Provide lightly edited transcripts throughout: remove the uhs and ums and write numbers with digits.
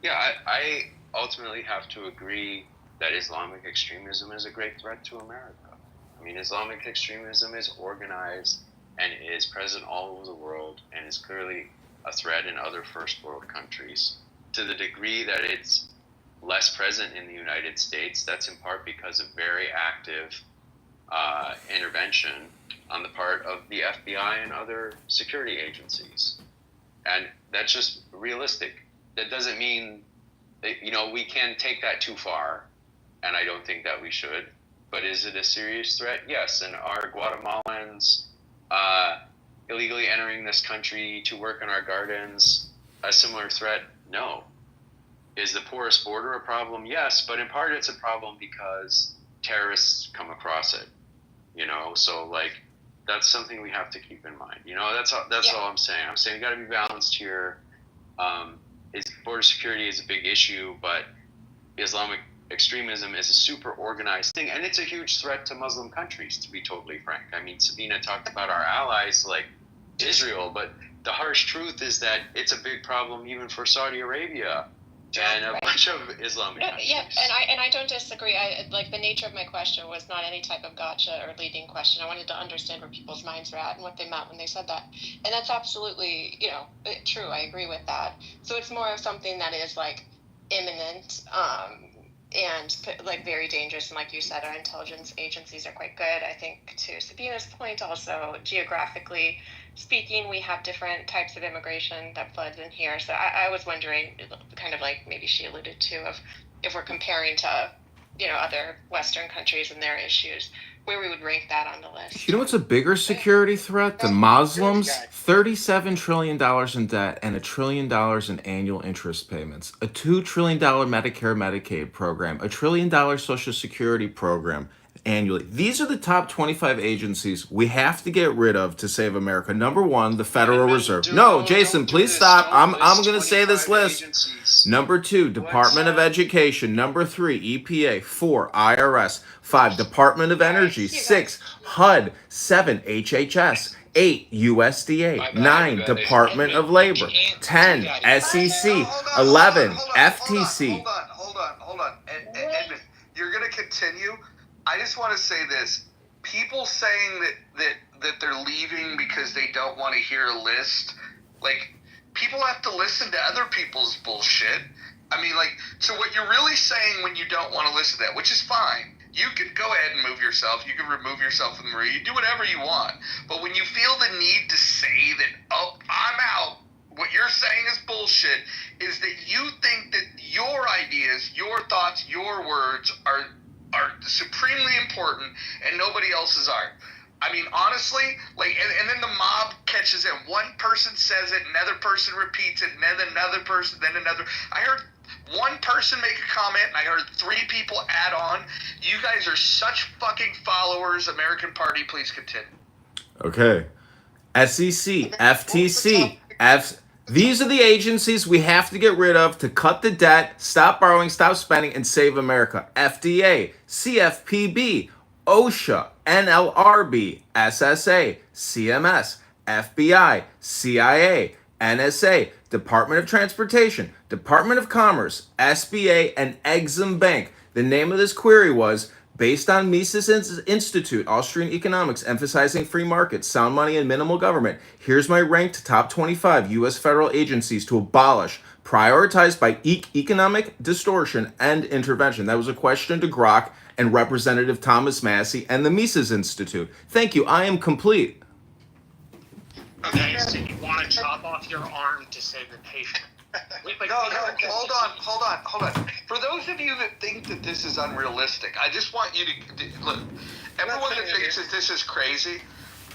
Yeah, I ultimately have to agree that Islamic extremism is a great threat to America. I mean, Islamic extremism is organized and is present all over the world and is clearly a threat in other first world countries. To the degree that it's less present in the United States, that's in part because of very active intervention on the part of the FBI and other security agencies. And that's just realistic. That doesn't mean that, we can take that too far, and I don't think that we should. But is it a serious threat? Yes. And are Guatemalans illegally entering this country to work in our gardens a similar threat? No. Is the porous border a problem? Yes, but in part it's a problem because terrorists come across it. So that's something we have to keep in mind. That's all I'm saying. I'm saying you got to be balanced here. Border security is a big issue, but Islamic extremism is a super organized thing, and it's a huge threat to Muslim countries, to be totally frank. I mean, Sabina talked about our allies like Israel, but the harsh truth is that it's a big problem even for Saudi Arabia and a bunch of Islamic countries. Yeah, and I don't disagree. The nature of my question was not any type of gotcha or leading question. I wanted to understand where people's minds were at and what they meant when they said that. And that's absolutely, true. I agree with that. So it's more of something that is imminent, and very dangerous. And like you said, our intelligence agencies are quite good. I think to Sabina's point, also geographically speaking, we have different types of immigration that floods in here. So I was wondering, kind of like maybe she alluded to, if we're comparing to other Western countries and their issues, where we would rank that on the list. You know what's a bigger security threat? The Muslims, $37 trillion in debt and $1 trillion in annual interest payments. A $2 trillion Medicare Medicaid program, $1 trillion Social Security program annually. These are the top 25 agencies we have to get rid of to save America. Number one, the Federal Reserve. No, Jason, please stop. I'm going to say this list. Agencies. Number 2, Department of Education. Number 3, EPA. 4, IRS. 5, Department of Energy. 6, HUD. 7, HHS. 8, USDA. 9, Department of Labor. 10, SEC. 11, FTC. Hold on. Edmund, you're going to continue. I just want to say this. People saying that they're leaving because they don't want to hear a list, people have to listen to other people's bullshit. I mean, so what you're really saying when you don't want to listen to that, which is fine. You can go ahead and move yourself. You can remove yourself from the room. You do whatever you want. But when you feel the need to say that, oh, I'm out, what you're saying is bullshit, is that you think that your ideas, your thoughts, your words are supremely important and nobody else's are. I mean, honestly, and then the mob catches it. One person says it, another person repeats it, and then another person, then another. I heard one person make a comment, and I heard 3 people add on. You guys are such fucking followers. American Party, please continue. Okay. SEC, FTC, These are the agencies we have to get rid of to cut the debt, stop borrowing, stop spending, and save America. FDA, CFPB, OSHA, NLRB, SSA, CMS, FBI, CIA, NSA, Department of Transportation, Department of Commerce, SBA, and Exim Bank. The name of this query was, based on Mises Institute, Austrian economics, emphasizing free markets, sound money, and minimal government, here's my ranked top 25 U.S. federal agencies to abolish, prioritized by economic distortion and intervention. That was a question to Grok and Representative Thomas Massey and the Mises Institute. Thank you. I am complete. Okay, so you want to chop off your arm to save the patient. Hold on. For those of you that think that this is unrealistic, I just want you to look. Everyone that thinks that this is crazy,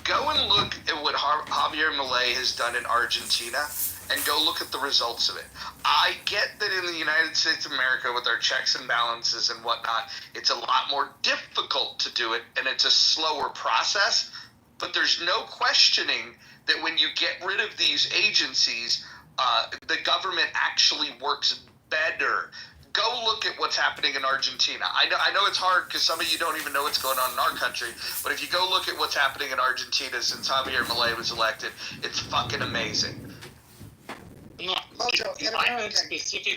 go and look at what Javier Milei has done in Argentina, and go look at the results of it. I get that in the United States of America, with our checks and balances and whatnot, it's a lot more difficult to do it, and it's a slower process. But there's no questioning that when you get rid of these agencies, the government actually works better. Go look at what's happening in Argentina. I know it's hard because some of you don't even know what's going on in our country, but if you go look at what's happening in Argentina since Javier Milei was elected, it's fucking amazing. Look, I know specifically